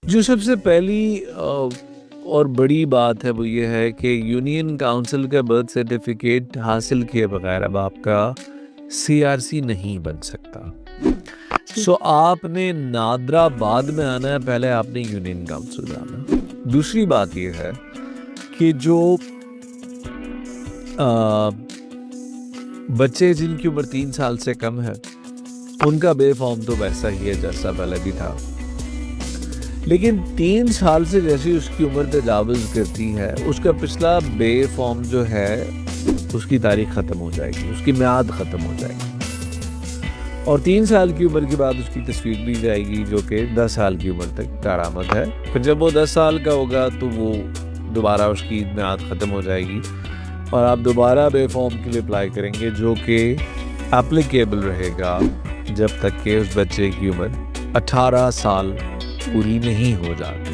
जो सबसे पहली और बड़ी बात है वो ये है कि यूनियन काउंसिल का बर्थ सर्टिफिकेट हासिल किए बगैर अब आपका सीआरसी नहीं बन सकता। सो आपने नादरा बाद में आना है, पहले आपने यूनियन काउंसिल जाना। दूसरी बात ये है कि जो बच्चे जिनकी उम्र 3 साल से कम है उनका बे फॉर्म तो वैसा ही है जैसा पहले भी था, लेकिन 3 साल से जैसी उसकी उम्र तजावुज़ करती है उसका पिछला बे फॉर्म जो है उसकी तारीख ख़त्म हो जाएगी, उसकी म्याद ख़त्म हो जाएगी और 3 साल की उम्र के बाद उसकी तस्वीर ली जाएगी जो कि 10 साल की उम्र तक कारआमद है। फिर जब वो 10 साल का होगा तो वो दोबारा उसकी म्याद ख़त्म हो जाएगी और आप दोबारा बे फॉर्म के लिए अप्लाई करेंगे जो कि एप्लीकेबल रहेगा जब तक कि उस बच्चे की उम्र 18 साल पूरी नहीं हो जाती।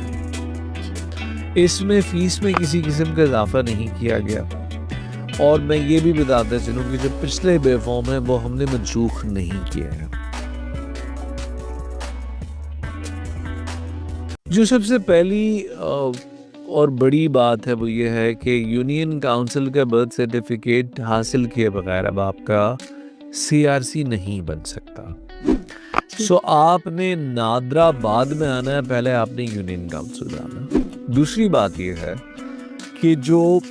इसमें फ़ीस में किसी किस्म का इजाफा नहीं किया गया और मैं ये भी बताता चलूँ कि जो पिछले बे फॉर्म है वो हमने मनसूख नहीं किए हैं। जो सबसे पहली और बड़ी बात है वो ये है कि यूनियन काउंसिल का बर्थ सर्टिफिकेट हासिल किए बगैर अब आपका सीआरसी नहीं बन सकता। सो आपने नादरा बाद में आना है, पहले आपने यूनियन काउंसिल जाना। दूसरी बात ये है कि जो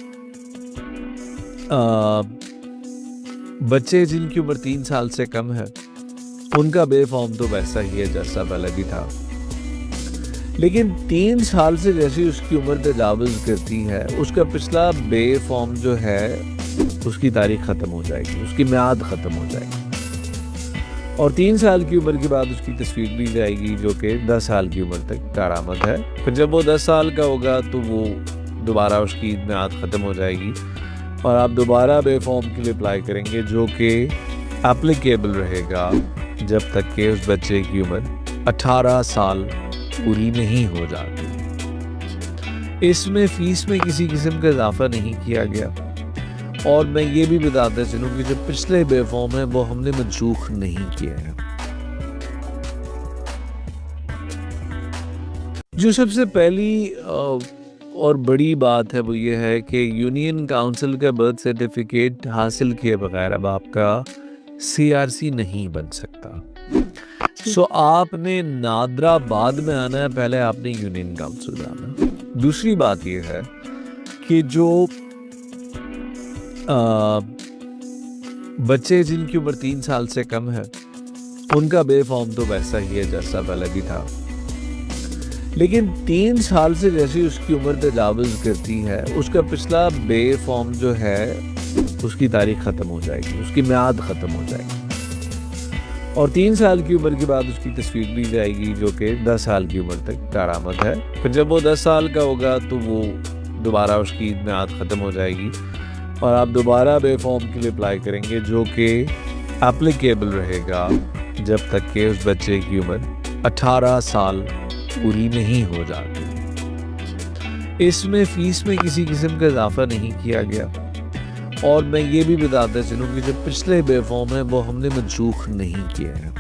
बच्चे जिनकी उम्र 3 साल से कम है उनका बे फॉर्म तो वैसा ही है जैसा पहले भी था, लेकिन 3 साल से जैसी उसकी उम्र तजावुज़ करती है उसका पिछला बे फॉर्म जो है उसकी तारीख ख़त्म हो जाएगी, उसकी म्याद ख़त्म हो जाएगी और 3 साल की उम्र के बाद उसकी तस्वीर ली जाएगी जो कि 10 साल की उम्र तक कारआमद है। फिर जब वो 10 साल का होगा तो वो दोबारा उसकी म्याद ख़त्म हो जाएगी और आप दोबारा बे फॉर्म के लिए अप्लाई करेंगे जो कि एप्लीकेबल रहेगा जब तक कि उस बच्चे की उम्र 18 साल पूरी नहीं हो जाती। इसमें फ़ीस में किसी किस्म का इजाफा नहीं किया गया और मैं ये भी बताता चलूँ कि जो पिछले बे फॉर्म है वो हमने मनसूख नहीं किए हैं। जो सबसे पहली और बड़ी बात है वो ये है कि यूनियन काउंसिल का बर्थ सर्टिफिकेट हासिल किए बगैर अब आपका सीआरसी नहीं बन सकता। सो आपने नादरा बाद में आना है, पहले आपने यूनियन काउंसिल जाना। दूसरी बात ये है कि जो बच्चे जिनकी उम्र 3 साल से कम है उनका बे फॉर्म तो वैसा ही है जैसा पहले भी था, लेकिन 3 साल से जैसी उसकी उम्र तजावुज़ करती है उसका पिछला बे फॉर्म जो है उसकी तारीख ख़त्म हो जाएगी, उसकी म्याद ख़त्म हो जाएगी और 3 साल की उम्र के बाद उसकी तस्वीर ली जाएगी जो कि 10 साल की उम्र तक कारआमद है। फिर जब वो 10 साल का होगा तो वो दोबारा उसकी म्याद ख़त्म हो जाएगी और आप दोबारा बे फॉर्म के लिए अप्लाई करेंगे जो कि एप्लीकेबल रहेगा जब तक कि उस बच्चे की उम्र 18 साल पूरी नहीं हो जाती। इसमें फ़ीस में किसी किस्म का इजाफा नहीं किया गया और मैं ये भी बताता चलूँ कि जो पिछले बे फॉर्म है वो हमने मनसूख नहीं किए हैं।